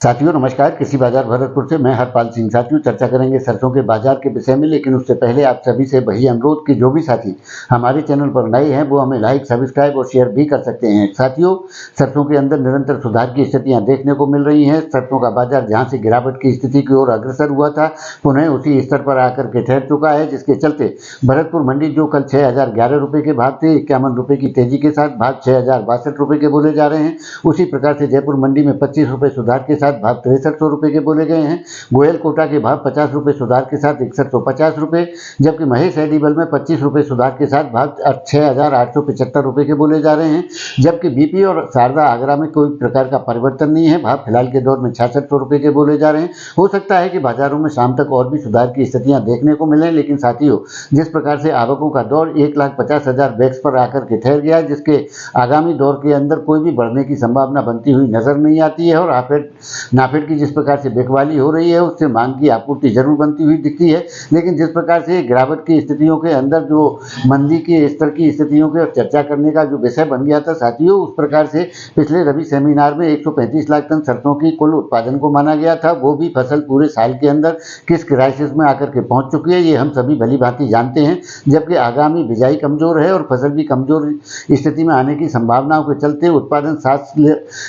साथियों नमस्कार। कृषि बाजार भरतपुर से मैं हरपाल सिंह। साथियों चर्चा करेंगे सरसों के बाजार के विषय में, लेकिन उससे पहले आप सभी से वही अनुरोध कि जो भी साथी हमारे चैनल पर नए हैं वो हमें लाइक, सब्सक्राइब और शेयर भी कर सकते हैं। साथियों सरसों के अंदर निरंतर सुधार की स्थितियां देखने को मिल रही हैं। सरसों का बाजार जहां से गिरावट की स्थिति की ओर अग्रसर हुआ था, पुनः उसी स्तर पर आकर के ठहर चुका है, जिसके चलते भरतपुर मंडी जो कल 6011 रुपये के भाव थे, 51 रुपये की तेजी के साथ भाव 6062 रुपये के बोले जा रहे हैं। उसी प्रकार से जयपुर मंडी में 25 रुपये सुधार के साथ भाव 6300 रुपये के बोले गए हैं। गोयल कोटा के भाव 50 रुपये सुधार के साथ 6150 रुपये, जबकि महेश एडिबल में 25 रुपये सुधार के साथ भाव 6875 रुपये के बोले जा रहे हैं। जबकि बीपी और शारदा आगरा में कोई प्रकार का परिवर्तन नहीं है, भाव फिलहाल के दौर में 6600 रुपये के बोले जा रहे हैं। हो सकता है कि बाजारों में शाम तक और भी सुधार की स्थितियां देखने को मिलें, लेकिन साथियों जिस प्रकार से आवकों का दौर 1,50,000 बैग्स पर आकर के ठहर गया है, जिसके आगामी दौर के अंदर कोई भी बढ़ने की संभावना बनती हुई नजर नहीं आती है। और नाफेड की जिस प्रकार से बिकवाली हो रही है, उससे मांग की आपूर्ति जरूर बनती हुई दिखती है, लेकिन जिस प्रकार से गिरावट की स्थितियों के अंदर जो मंदी के स्तर की स्थितियों के चर्चा करने का जो विषय बन गया था साथियों, उस प्रकार से पिछले रबी सेमिनार में 135 लाख टन सरसों की कुल उत्पादन को माना गया था। वो भी फसल पूरे साल के अंदर किस क्राइसिस में आकर के पहुंच चुकी है, ये हम सभी भली भांति जानते हैं। जबकि आगामी बिजाई कमजोर है और फसल भी कमजोर स्थिति में आने की संभावनाओं के चलते उत्पादन 7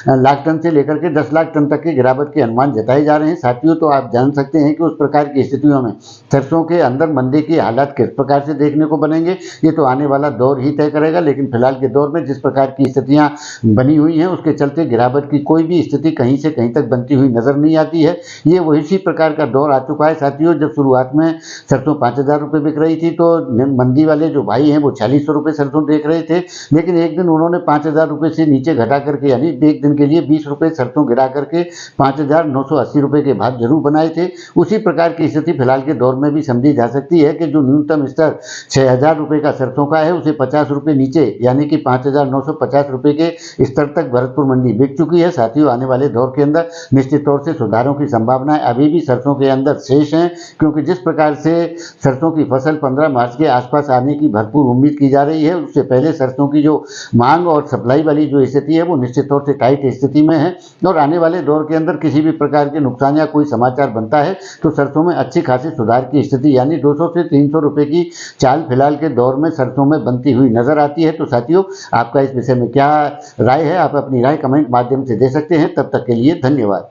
लाख टन से लेकर के 10 लाख टन तक की गिरावट के अनुमान जताए जा रहे हैं। साथियों तो आप जान सकते हैं कि उस प्रकार की स्थितियों में सरसों के अंदर मंदी के हालात किस प्रकार से देखने को बनेंगे, ये तो आने वाला दौर ही तय करेगा। लेकिन फिलहाल के दौर में जिस प्रकार की स्थितियां बनी हुई हैं, उसके चलते गिरावट की कोई भी स्थिति कहीं से कहीं तक बनती हुई नजर नहीं आती है। ये वही प्रकार का दौर आ चुका है साथियों। जब शुरुआत में सरसों 5000 रुपये बिक रही थी, तो मंदी वाले जो भाई हैं वो 4600 रुपये सरसों देख रहे थे, लेकिन एक दिन उन्होंने 5000 रुपये से नीचे घटा करके, यानी एक दिन के लिए 20 रुपये सरसों गिरा करके 5980 रुपये के भाव जरूर बनाए थे। उसी प्रकार की स्थिति फिलहाल के दौर में भी समझी जा सकती है कि जो न्यूनतम स्तर 6000 रुपये का सरसों का है, उसे 50 रुपये नीचे यानी कि 5950 रुपये के स्तर तक भरतपुर मंडी बिक चुकी है। साथियों आने वाले दौर के अंदर निश्चित तौर से सुधारों की संभावनाएं अभी भी सरसों के अंदर शेष हैं, क्योंकि जिस प्रकार से सरसों की फसल 15 मार्च के आसपास आने की भरपूर उम्मीद की जा रही है, उससे पहले सरसों की जो मांग और सप्लाई वाली जो स्थिति है वो निश्चित तौर से टाइट स्थिति में है। और आने वाले दौर के अंदर किसी भी प्रकार के नुकसान या कोई समाचार बनता है तो सरसों में अच्छी खासी सुधार की स्थिति यानी 200 से 300 रुपये की चाल फिलहाल के दौर में सरसों में बनती हुई नजर आती है। तो साथियों आपका इस विषय में क्या राय है, आप अपनी राय कमेंट माध्यम से दे सकते हैं। तब तक के लिए धन्यवाद।